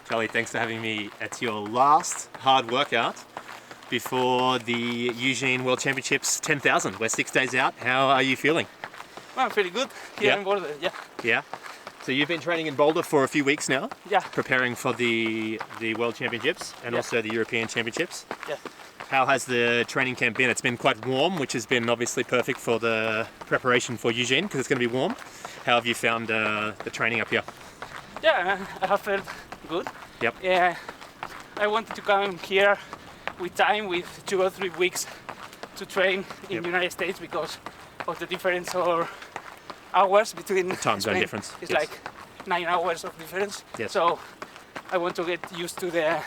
Charlie, thanks for having me at your last hard workout before the Eugene World Championships 10,000. We're 6 days out. How are you feeling? Well, I'm feeling good here in Boulder, yeah. Yeah? So you've been training in Boulder for a few weeks now? Yeah. Preparing for the World Championships and also the European Championships? Yeah. How has the training camp been? It's been quite warm, which has been obviously perfect for the preparation for Eugene because it's going to be warm. How have you found the training up here? Yeah, I have felt good. Yep. Yeah, I wanted to come here with 2 or 3 weeks to train in the United States because of the difference or hours between the time zone difference. It's like 9 hours of difference. Yes. So I want to get used to the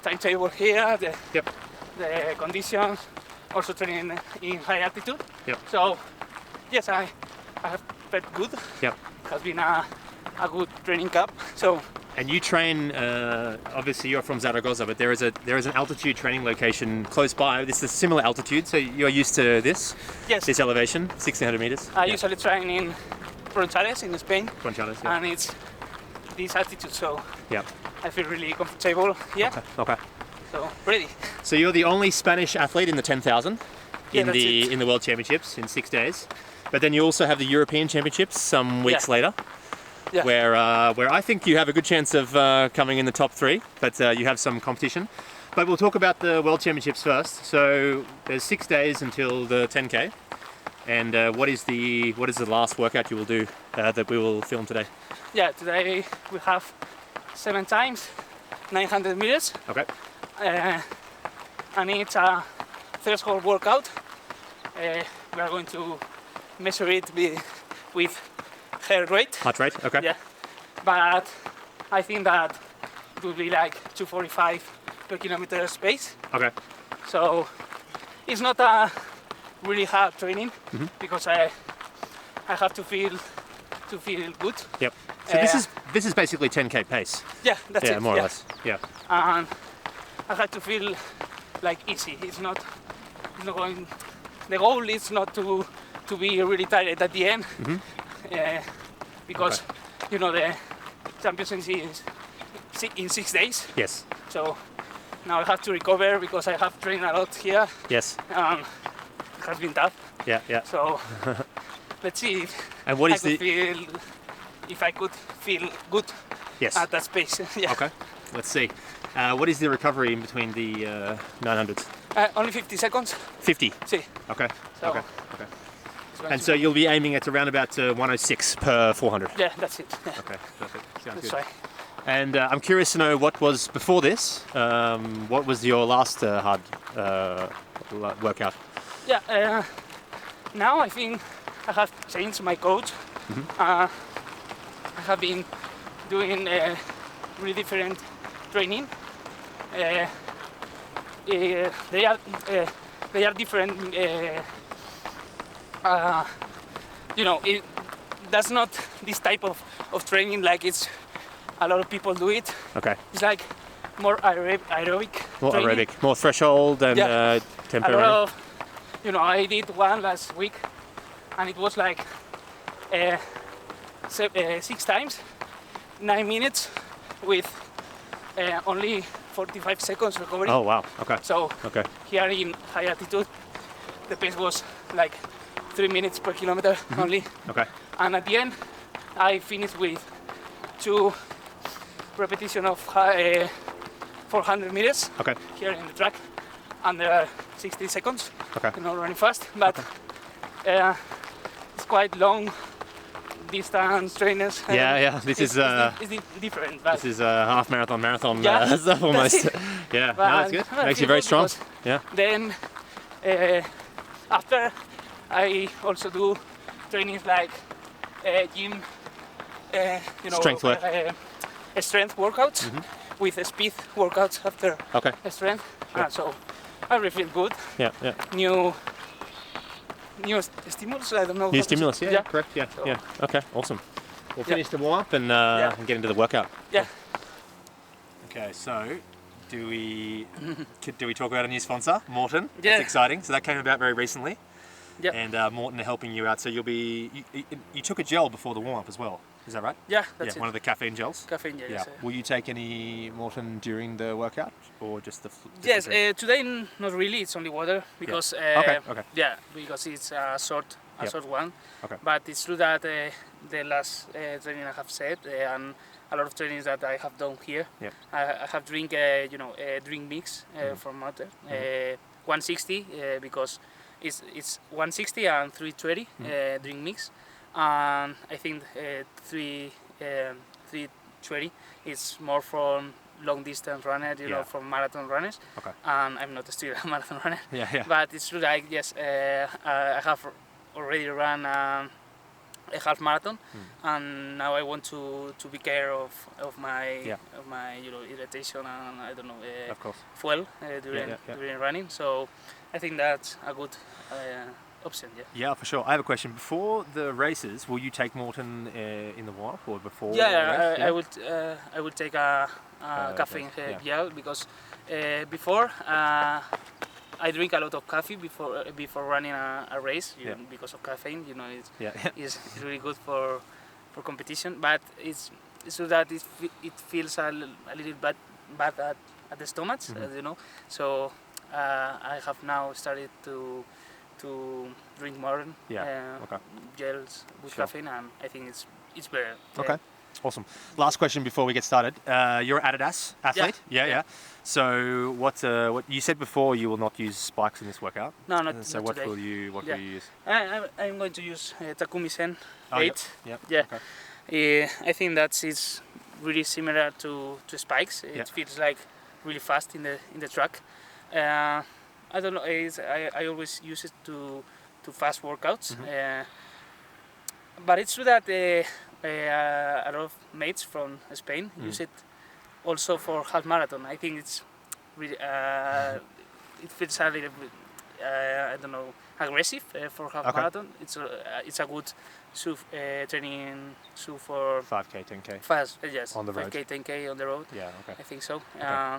timetable here, the conditions, also training in high altitude. Yep. So yes, I have felt good. Yep. It has been a good training camp. So. And you train, obviously you're from Zaragoza, but there is an altitude training location close by. This is a similar altitude, so you're used to this? Yes. This elevation, 1,600 meters? I usually train in Fronchales in Spain. Fronchales, yeah. And it's this altitude, so yeah. I feel really comfortable here. Okay. So, ready. So you're the only Spanish athlete in the 10,000 in the World Championships in 6 days. But then you also have the European Championships some weeks later. Yeah. Where I think you have a good chance of coming in the top 3, but you have some competition. But we'll talk about the World Championships first. So there's 6 days until the 10K, and what is the last workout you will do that we will film today? Yeah, today we have 7 times 900 meters. Okay. And it's a threshold workout. We are going to measure it with heart rate. Heart rate, okay. Yeah, but I think that it will be like 245 per kilometer pace. Okay. So it's not a really hard training because I have to feel good. Yep. So this is basically 10K pace. Yeah, that's it. Yeah, more or less. Yeah. And I have to feel like easy. It's not going. The goal is not to be really tired at the end. Because the championship is in 6 days. Yes. So now I have to recover because I have trained a lot here. Yes. It has been tough. Yeah. So let's see if I could feel good at that space. Yeah. Okay. Let's see. What is the recovery in between the 900s? Only 50 seconds. 50? See. Okay. So okay. And so you'll be aiming at around about 106 per 400? Yeah, that's it. Yeah. Okay, perfect. Sounds that's good. Right. And I'm curious to know what was before this. What was your last hard workout? Yeah, now I think I have changed my coach. I have been doing really different training. They are different. That's not this type of training like it's a lot of people do it. Okay. It's like more aerobic. More training. aerobic, more threshold and tempo. A lot of, I did one last week, and it was like 6 times, 9 minutes with only 45 seconds recovery. Oh wow! Okay. So here in high altitude, the pace was like 3 minutes per kilometer only. Okay. And at the end, I finished with 2 repetitions of 400 meters. Okay. Here in the track, under 60 seconds. Okay. Not running fast, but it's quite long distance trainers. Yeah. This is different. This is a half marathon Yeah, stuff almost. Yeah. No, that's good. Makes you very strong. Yeah. Then after, I also do trainings like gym, strength work. Strength workouts with speed workouts after strength. Sure. So I really feel good. Yeah. New stimulus. I don't know. New stimulus. Yeah. Correct. Yeah. So, yeah. Okay. Awesome. We'll finish the warm up and get into the workout. Yeah. Okay. So, do we talk about a new sponsor, Morton? Yeah. That's exciting. So that came about very recently. Yep. And Morton are helping you out. So you took a gel before the warm up as well. Is that right? Yeah, that's One of the caffeine gels. Caffeine, yeah. Yes, Will you take any Morton during the workout, or just the? yes. Today not really. It's only water because Okay. yeah, because it's a short one. Okay. But it's true that the last training I have said and a lot of trainings that I have done here, I have drink drink mix from water, 160 because it's 160 and 320 drink mix, and I think 320 is more from long distance runners, you know, from marathon runners. Okay. And I'm not still a marathon runner. Yeah. But it's true that yes, I have already run a half marathon, and now I want to be care of my irritation and I don't know Of course. fuel during running. So I think that's a good option. Yeah, for sure. I have a question. Before the races, will you take Morton in the warm-up or before? I would take a caffeine gel because before I drink a lot of coffee before running a race because of caffeine. You know, it's really good for competition, but it's so that it feels a little bad at the stomach, you know. So I have now started to drink more gels with caffeine, and I think it's better. Okay. Awesome. Last question before we get started. You're an Adidas athlete. Yeah. So what you said before, you will not use spikes in this workout. No, not So not what today. will you use? I'm going to use Takumi Sen 8. Yeah. Okay. I think that it's really similar to spikes. It feels like really fast in the track. I don't know. I always use it to fast workouts. But it's true that a lot of mates from Spain use it also for half marathon. I think it's really it feels a little bit I don't know, aggressive for half marathon. It's a good training shoe for 5k, 10k. Fast, yes. On the road. 5k, 10k on the road. Yeah. Okay. I think so. Okay.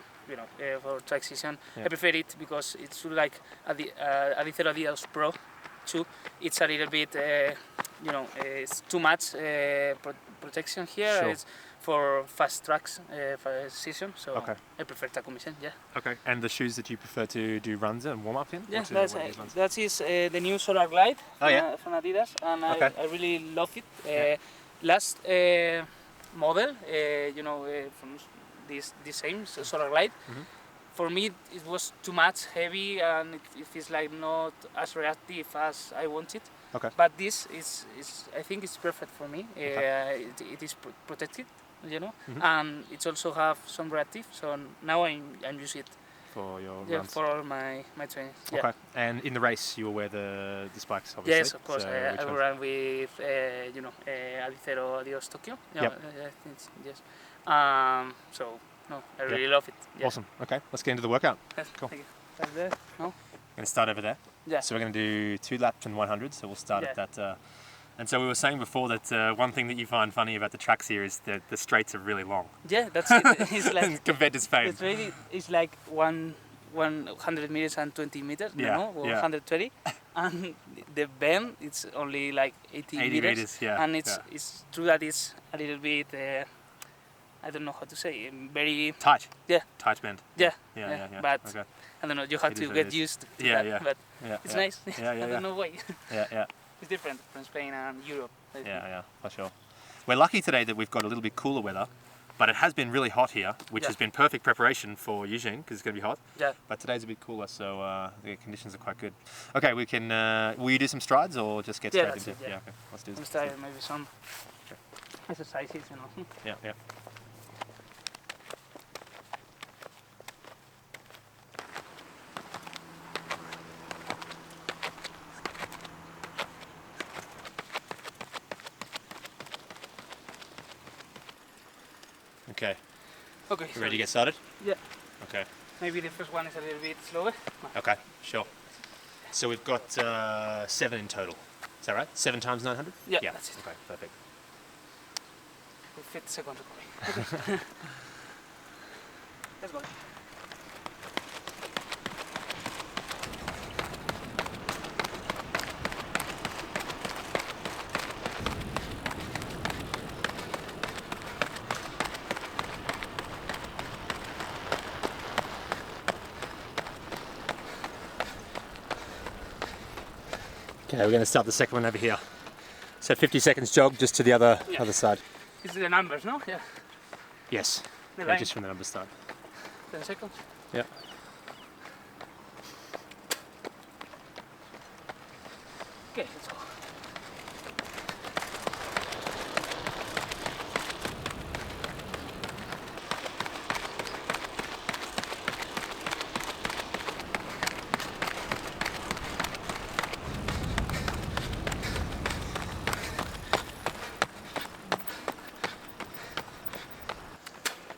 For track season, Yeah. I prefer it because it's sort of like Adidas Pro 2. It's a little bit, it's too much protection here. Sure. It's for fast tracks for season, so Okay. I prefer Takumi Sen. Yeah. Okay. And the shoes that you prefer to do runs in, warm up in? Yeah, What are these ones? that is the new Solar Glide from Adidas, and Okay. I really love it. Last model, from this same Solar Glide, for me it was too much heavy and it feels like not as reactive as I wanted. Okay. But this is I think it's perfect for me. It is protected, and it also have some reactive. So now I'm using it For your runs? for all my training. Yeah. Okay. And in the race, you will wear the spikes, obviously? Yes, of course. So I which will ones? run with Alicero Adios Tokyo. Yep. I think yes. I really love it. Yeah. Awesome. Okay, let's get into the workout. Cool. Thank you. Right there? No? We're going to start over there. Yeah. So we're going to do 2 laps and 100. So we'll start at that. And so we were saying before that one thing that you find funny about the tracks here is that the straights are really long. Yeah, that's it. It's like compared to Spain. it's like 100 meters and 20 meters, or 120, and the bend it's only like 80 meters. And it's true that it's a little bit. I don't know how to say. Very tight. Yeah. Tight bend. Yeah. But okay. I don't know. You have to get used to that. But it's nice. I don't know why. Yeah. It's different from Spain and Europe. Yeah, for sure. We're lucky today that we've got a little bit cooler weather, but it has been really hot here, which has been perfect preparation for Eugene because it's going to be hot. Yeah. But today's a bit cooler, so the conditions are quite good. Okay, we can. Will you do some strides or just get straight into? Yeah. Okay. Let's do this. Let's start maybe some exercises, Yeah. Okay. Okay. You ready to get started? Yeah. Okay. Maybe the first one is a little bit slower. Okay, sure. So we've got 7 in total. Is that right? 7 times 900? Yeah, that's it. Okay, perfect. With 50 seconds recovery. Okay. Let's go. Okay, we're going to start the second one over here. So 50 seconds jog just to the other side. This is the numbers, no? Yeah. Yes. The Yeah, line. just from the numbers start. 10 seconds. Yeah. Okay, let's go.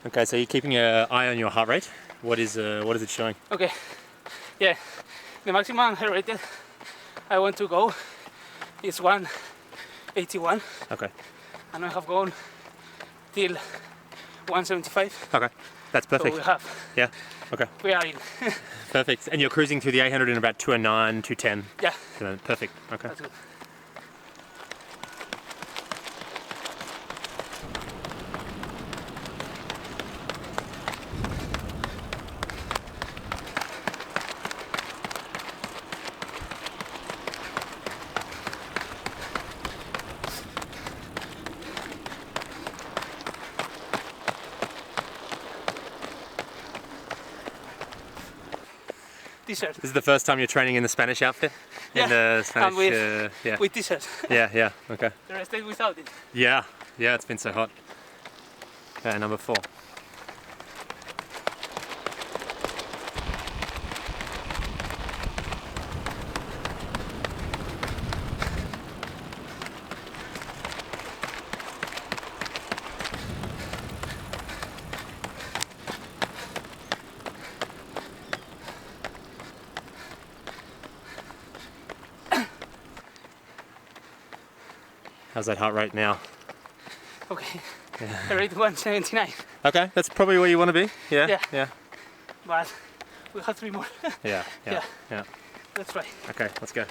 Okay, so you're keeping an eye on your heart rate. What is it showing? Okay. Yeah. The maximum heart rate I want to go is 181. Okay. And I have gone till 175. Okay. That's perfect. So we have. Yeah. Okay. We are in. Perfect. And you're cruising through the 800 in about 209, 210. Yeah. So perfect. Okay. That's good. T-shirt. This is the first time you're training in the Spanish outfit? Yeah. In the Spanish, I'm with, yeah. with T-shirt. Yeah, okay. The rest is without it. Yeah, it's been so hot. Okay, number 4. How's that heart rate now? Okay. I rate 179. Okay, that's probably where you want to be. Yeah. Yeah. But we have 3 more. Yeah. Let's try. Okay, let's go.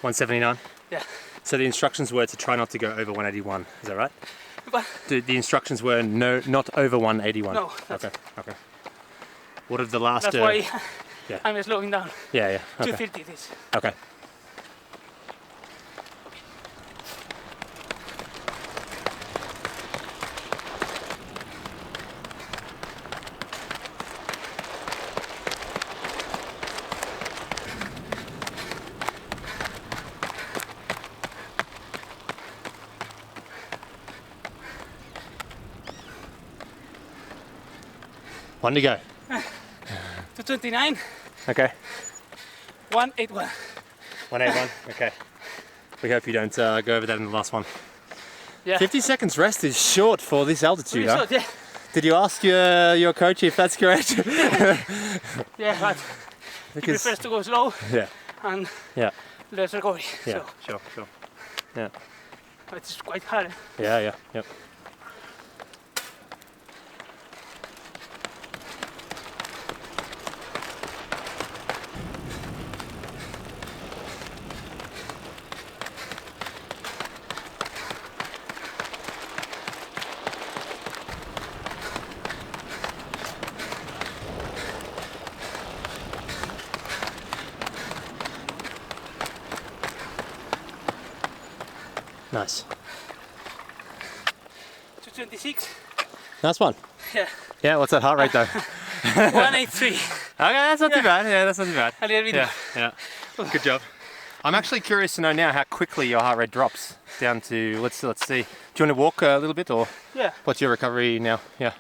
$179. Yeah. So the instructions were to try not to go over 181. Is that right? But The instructions were not over 181. No, that's- Okay. What are the last? that's why yeah. I'm slowing down. Yeah. Okay. 250 this. Okay. One to go. 229, Okay. 181. 181. Okay. We hope you don't go over that in the last one. Yeah. 50 seconds rest is short for this altitude. Really Huh? short, yeah. Did you ask your coach if that's correct? Yeah, but he prefers to go slow Yeah. and Yeah. less recovery. Yeah. So Sure. Yeah. it's quite hard. Yeah. Yep. Nice. 226. Nice one. Yeah. Yeah, what's that heart rate though? 183. Okay, that's not too bad. Yeah, that's not too bad. A little bit. Yeah. Good job. I'm actually curious to know now how quickly your heart rate drops down to, let's see. Do you want to walk a little bit or Yeah. what's your recovery now? Yeah.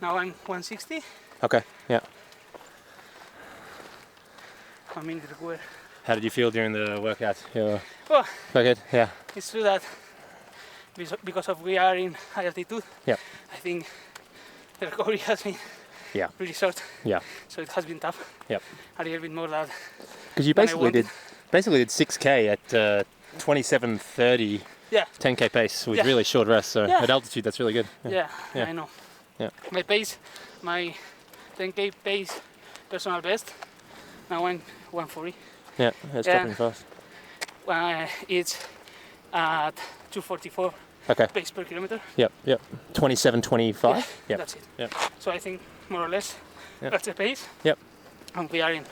Now I'm 160. Okay, yeah. 1 minute required. How did you feel during the workout? Well, Quite good. Yeah. it's true that because of we are in high altitude, Yep. I think the recovery has been Yeah. really short. Yeah. So it has been tough. Yep. A little bit more than Because you than I basically did 6K at 27:30 yeah. 10K pace with Yeah. really short rest. So Yeah. at altitude, that's really good. Yeah, Yeah. I know. Yeah. My pace, my 10K pace, personal best. Now I'm 140. Yeah, it's Yeah. dropping fast. It's at 244 Okay. pace per kilometer. Yep. 27:25. Yep. That's it. Yep. So I think more or less Yep. that's the pace. Yep. And we are in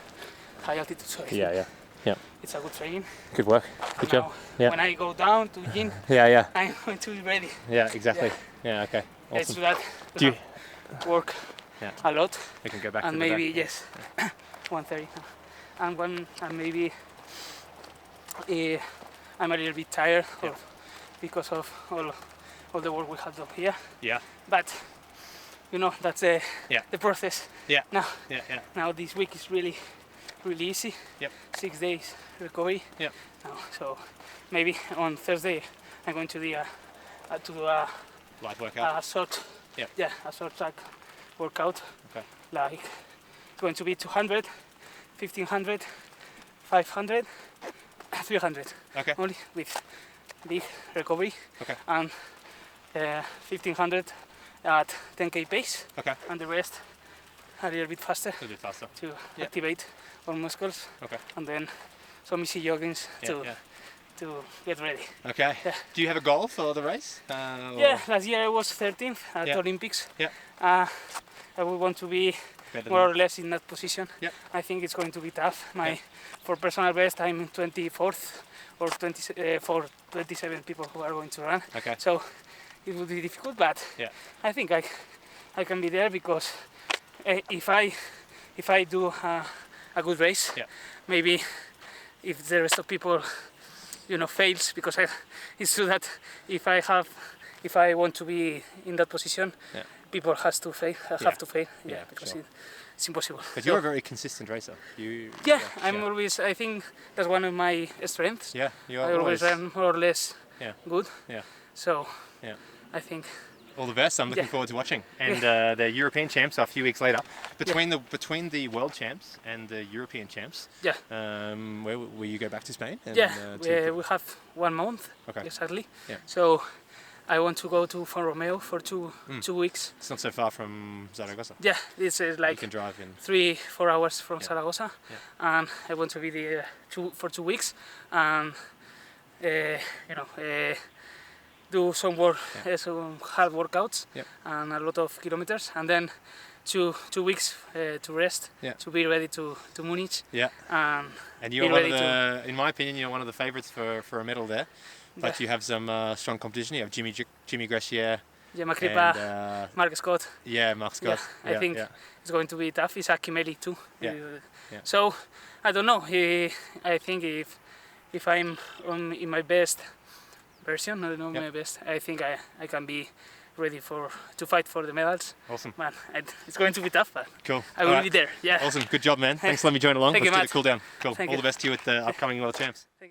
high altitude, so I think Yeah. it's a good training. Good work. Good job. Now, Yeah. when I go down to Eugene, Yeah. I'm going to be ready. Yeah. Exactly. Yeah. Okay. Let's Awesome. do that. Do you? Work Yeah. a lot, We can go back and to the maybe back. yes, 130, and maybe I'm a little bit tired because of all the work we have done here. Yeah. But you know that's the process. Yeah. Now Yeah. now this week is really easy. Yep. 6 days recovery. Yep. Now, so maybe on Thursday I'm going to do a Light workout. a short Yep. a short track workout. Okay. Like it's going to be 200, 1500, 500, 300. Okay. Only with big recovery. Okay. And 1500 at 10K pace. Okay. And the rest a little bit faster A little bit faster. to Yeah. activate our muscles. Okay. And then some easy joggings Yeah. to get ready. Okay. Yeah. Do you have a goal for the race? Yeah, last year I was 13th at Yeah. Olympics. Yeah. I would want to be Better more than or less in that position. Yep. I think it's going to be tough. Yeah. For personal best, I'm 24th or 20 for 27 people who are going to run. Okay. So it will be difficult, but Yeah. I think I can be there because if I do a good race, Yeah. maybe if the rest of people fails, because it's true that if I want to be in that position, Yeah. people have to fail. Yeah, Because sure. it's impossible. But you're a very consistent racer. I'm always. I think that's one of my strengths. Yeah, you're I always run more or less Yeah. good. Yeah. So Yeah. I think all the best. I'm looking Yeah. forward to watching. And the European champs are a few weeks later. Between the world champs and the European champs. Yeah. Where will you go back to Spain? And, we have 1 month Okay. exactly. Yeah. So I want to go to Mayo for 2 weeks. It's not so far from Zaragoza. Yeah, it's You like can drive in. 3-4 hours from Yeah. Zaragoza, Yeah. and I want to be there for 2 weeks and do some work, some hard workouts, Yeah. and a lot of kilometers, and then 2 weeks to rest, Yeah. to be ready to Munich. Yeah. And you're be one of ready the, in my opinion, you're one of the favourites for a medal there. But you have some strong competition. You have Jimmy Gressier. Gemma Kripa, And, Mark Scott. Mark Scott. I think it's going to be tough. Isaac Kimeli too. Yeah. Yeah. So I don't know. I think if I'm in my best version, I don't know Yeah. my best. I think I can be ready to fight for the medals. Awesome. Man, it's going to be tough, but Cool. I will be there. Yeah. Awesome. Good job, man. Thanks for letting me join along. Thank you, Let's do Matt. the cool down. Cool. Thank All you. the best to you at the upcoming World Champs. Thank you.